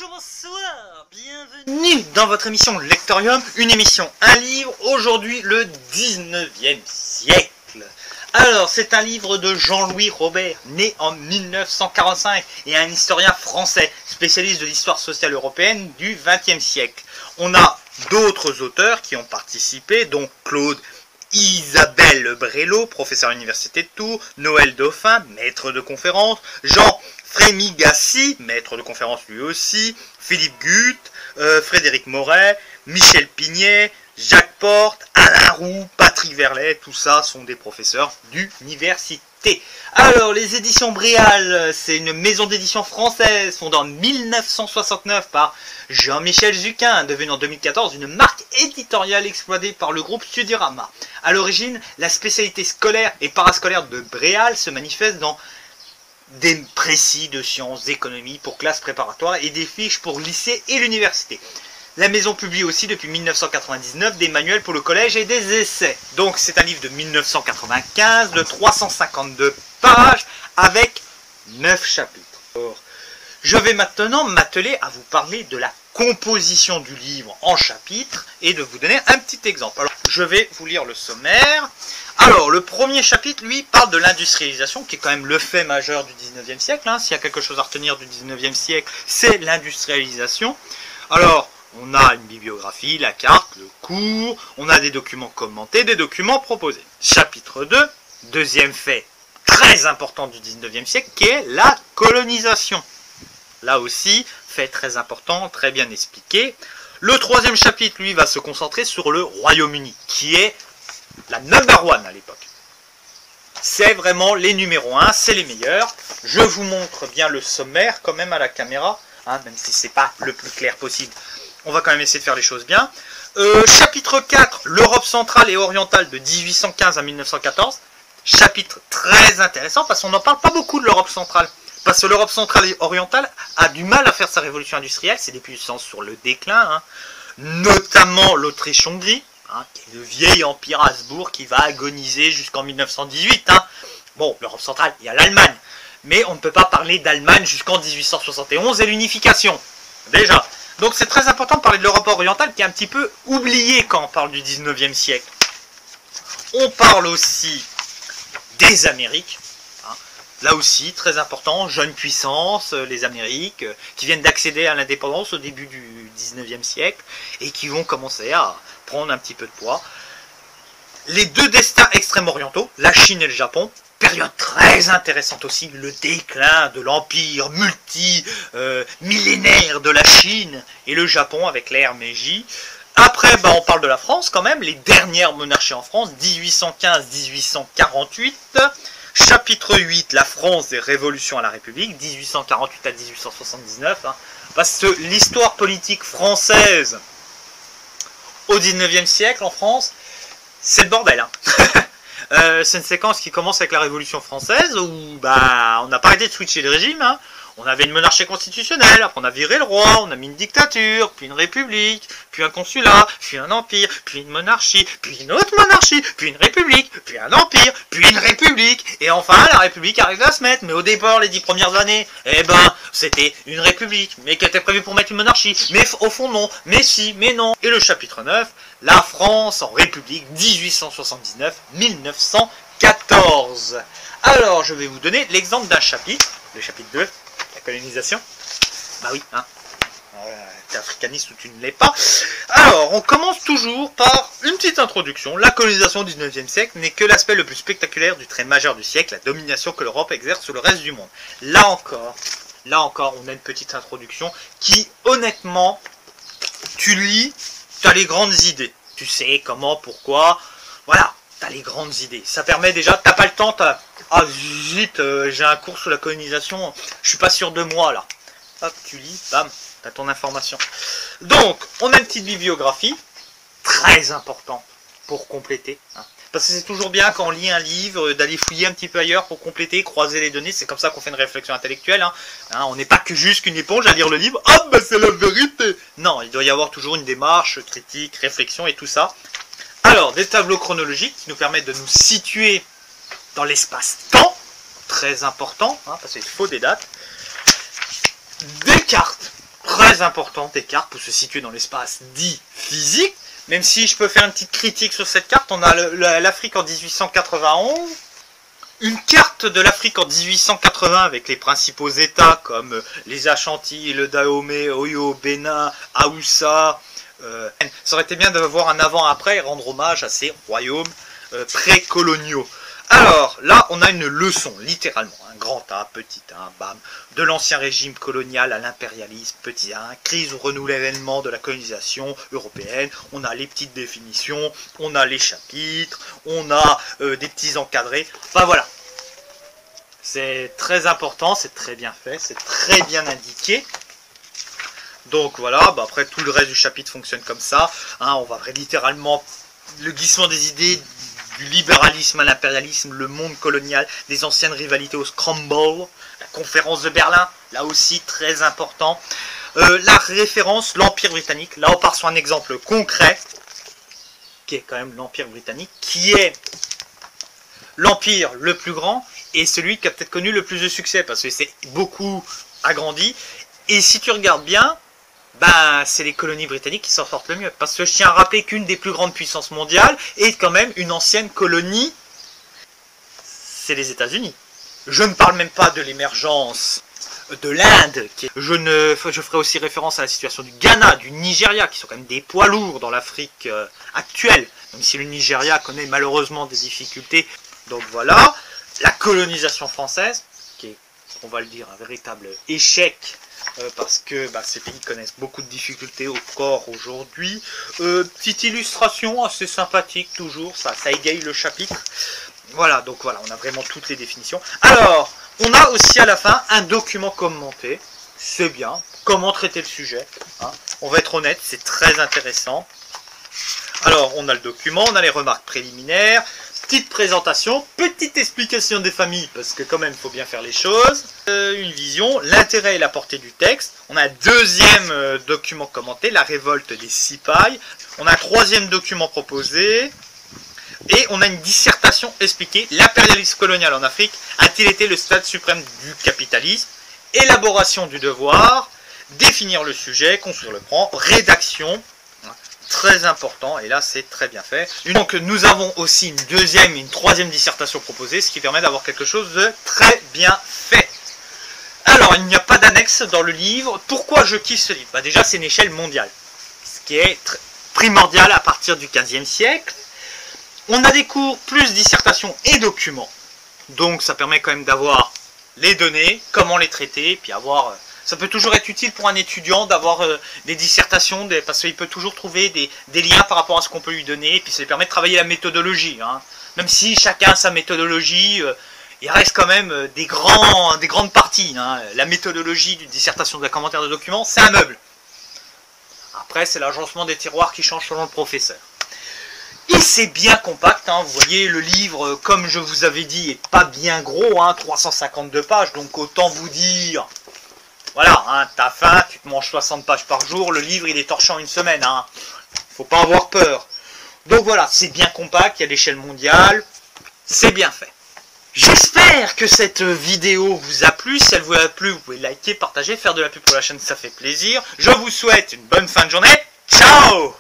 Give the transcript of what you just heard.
Bonsoir, bienvenue dans votre émission Lectorium, une émission, un livre, aujourd'hui le 19e siècle. Alors, c'est un livre de Jean-Louis Robert, né en 1945, et un historien français, spécialiste de l'histoire sociale européenne du 20e siècle. On a d'autres auteurs qui ont participé, dont Claude Isabelle Brelot, professeur à l'université de Tours, Noël Dauphin, maître de conférence, Jean Frémigassi, maître de conférence lui aussi, Philippe Guth, Frédéric Moret, Michel Pignet, Jacques Porte, Alain Roux, Patrick Verlet, tout ça sont des professeurs d'université. Alors, les éditions Bréal, c'est une maison d'édition française fondée en 1969 par Jean-Michel Zuquin, devenue en 2014 une marque éditoriale exploitée par le groupe Studiorama. À l'origine, la spécialité scolaire et parascolaire de Bréal se manifeste dans des précis de sciences, d'économie pour classes préparatoires et des fiches pour lycée et l'université. La maison publie aussi depuis 1999 des manuels pour le collège et des essais. Donc c'est un livre de 1995 de 352 pages avec 9 chapitres. Je vais maintenant m'atteler à vous parler de la composition du livre en chapitres et de vous donner un petit exemple. Alors, je vais vous lire le sommaire. Alors, le premier chapitre, lui, parle de l'industrialisation, qui est quand même le fait majeur du 19e siècle. S'il y a quelque chose à retenir du 19e siècle, c'est l'industrialisation. Alors, on a une bibliographie, la carte, le cours, on a des documents commentés, des documents proposés. Chapitre 2, deuxième fait très important du 19e siècle, qui est la colonisation. Là aussi, fait très important, très bien expliqué. Le troisième chapitre, lui, va se concentrer sur le Royaume-Uni, qui est la number one à l'époque. C'est vraiment les numéros 1, c'est les meilleurs. Je vous montre bien le sommaire quand même à la caméra, même si c'est pas le plus clair possible. On va quand même essayer de faire les choses bien. Chapitre 4, l'Europe centrale et orientale de 1815 à 1914. Chapitre très intéressant parce qu'on n'en parle pas beaucoup de l'Europe centrale. Parce que l'Europe centrale et orientale a du mal à faire sa révolution industrielle, c'est des puissances sur le déclin, notamment l'Autriche-Hongrie, qui est le vieil empire Habsbourg qui va agoniser jusqu'en 1918. Bon, l'Europe centrale, il y a l'Allemagne, mais on ne peut pas parler d'Allemagne jusqu'en 1871 et l'unification, déjà. Donc c'est très important de parler de l'Europe orientale qui est un petit peu oubliée quand on parle du 19e siècle. On parle aussi des Amériques. Là aussi, très important, jeune puissance, les Amériques, qui viennent d'accéder à l'indépendance au début du 19e siècle, et qui vont commencer à prendre un petit peu de poids. Les deux destins extrême-orientaux, la Chine et le Japon, période très intéressante aussi, le déclin de l'empire multi-millénaire de la Chine et le Japon avec l'ère Meiji. Après, on parle de la France quand même, les dernières monarchies en France, 1815-1848. Chapitre 8, la France des révolutions à la République, 1848 à 1879. Parce que l'histoire politique française au 19e siècle en France, c'est le bordel. C'est une séquence qui commence avec la Révolution française où on n'a pas arrêté de switcher le régime. On avait une monarchie constitutionnelle, après on a viré le roi, on a mis une dictature, puis une république, puis un consulat, puis un empire, puis une monarchie, puis une autre monarchie, puis une république, puis un empire, puis une république, et enfin la république arrive à se mettre. Mais au départ, les 10 premières années, c'était une république, mais qui était prévue pour mettre une monarchie, mais au fond non, mais si, mais non. Et le chapitre 9, la France en république, 1879-1914. Alors, je vais vous donner l'exemple d'un chapitre, le chapitre 2, la colonisation. Bah oui, t'es africaniste ou tu ne l'es pas. Alors, on commence toujours par une petite introduction. La colonisation au 19e siècle n'est que l'aspect le plus spectaculaire du trait majeur du siècle, la domination que l'Europe exerce sur le reste du monde. Là encore, on a une petite introduction qui, honnêtement, tu lis, tu as les grandes idées. Tu sais comment, pourquoi, voilà. T'as les grandes idées. Ça permet déjà, t'as pas le temps, ah zut, j'ai un cours sur la colonisation, je suis pas sûr de moi là. Hop, tu lis, bam, t'as ton information. Donc, on a une petite bibliographie, très importante pour compléter. Parce que c'est toujours bien quand on lit un livre, d'aller fouiller un petit peu ailleurs pour compléter, croiser les données, c'est comme ça qu'on fait une réflexion intellectuelle. On n'est pas que juste qu'une éponge à lire le livre, c'est la vérité. Non, il doit y avoir toujours une démarche critique, réflexion et tout ça. Alors, des tableaux chronologiques qui nous permettent de nous situer dans l'espace-temps, très important, parce qu'il faut des dates. Des cartes, très très importante, des cartes pour se situer dans l'espace dit physique. Même si je peux faire une petite critique sur cette carte, on a l'Afrique en 1891. Une carte de l'Afrique en 1880 avec les principaux États comme les Ashanti, le Dahomey, Oyo, Bénin, Aoussa. Ça aurait été bien de voir un avant-après et rendre hommage à ces royaumes précoloniaux. Alors, là, on a une leçon, littéralement. Un grand A, petit A, bam. De l'ancien régime colonial à l'impérialisme, petit A. Crise ou renouvellement de la colonisation européenne. On a les petites définitions, on a les chapitres, on a des petits encadrés. Enfin, voilà. C'est très important, c'est très bien fait, c'est très bien indiqué. Donc, voilà. Bah, après, tout le reste du chapitre fonctionne comme ça. Hein, on va littéralement... Le glissement des idées... Du libéralisme à l'impérialisme, le monde colonial, des anciennes rivalités au scramble, la conférence de Berlin, là aussi très important. La référence, l'Empire britannique, là on part sur un exemple concret, qui est quand même l'Empire britannique, qui est l'empire le plus grand et celui qui a peut-être connu le plus de succès, parce que c'est beaucoup agrandi. Et si tu regardes bien, ben, c'est les colonies britanniques qui s'en sortent le mieux. Parce que je tiens à rappeler qu'une des plus grandes puissances mondiales est quand même une ancienne colonie, c'est les États-Unis. Je ne parle même pas de l'émergence de l'Inde. Je ferai aussi référence à la situation du Ghana, du Nigeria, qui sont quand même des poids lourds dans l'Afrique actuelle. Même si le Nigeria connaît malheureusement des difficultés. Donc voilà, la colonisation française, qui est, on va le dire, un véritable échec. Parce que ces pays connaissent beaucoup de difficultés encore aujourd'hui. Petite illustration assez sympathique toujours, ça égaye le chapitre. Voilà, donc voilà, on a vraiment toutes les définitions. Alors, on a aussi à la fin un document commenté, c'est bien, comment traiter le sujet. Hein. On va être honnête, c'est très intéressant. Alors, on a le document, on a les remarques préliminaires, petite présentation, petite explication des familles, parce que quand même, il faut bien faire les choses. Une vision, l'intérêt et la portée du texte. On a un deuxième document commenté, la révolte des Sipay. On a un troisième document proposé. Et on a une dissertation expliquée. L'impérialisme colonial en Afrique a-t-il été le stade suprême du capitalisme? Élaboration du devoir, définir le sujet, construire le plan, rédaction. Très important, et là c'est très bien fait. Donc nous avons aussi une deuxième et une troisième dissertation proposée, ce qui permet d'avoir quelque chose de très bien fait. Alors, il n'y a pas d'annexe dans le livre. Pourquoi je kiffe ce livre? Déjà, c'est une échelle mondiale, ce qui est primordial à partir du XVe siècle. On a des cours plus dissertations et documents, donc ça permet quand même d'avoir les données, comment les traiter, puis avoir... Ça peut toujours être utile pour un étudiant d'avoir des dissertations, parce qu'il peut toujours trouver des liens par rapport à ce qu'on peut lui donner, et puis ça lui permet de travailler la méthodologie. Hein. Même si chacun a sa méthodologie, il reste quand même des grandes parties. Hein. La méthodologie d'une dissertation, d'un commentaire de document, c'est un meuble. Après, c'est l'agencement des tiroirs qui change selon le professeur. Et c'est bien compact, hein. Vous voyez, le livre, comme je vous avais dit, est pas bien gros, hein, 352 pages, donc autant vous dire... Voilà, hein, t'as faim, tu te manges 60 pages par jour, le livre il est torché en une semaine, hein. Faut pas avoir peur. Donc voilà, c'est bien compact, il y a l'échelle mondiale, c'est bien fait. J'espère que cette vidéo vous a plu, si elle vous a plu, vous pouvez liker, partager, faire de la pub pour la chaîne, ça fait plaisir. Je vous souhaite une bonne fin de journée, ciao!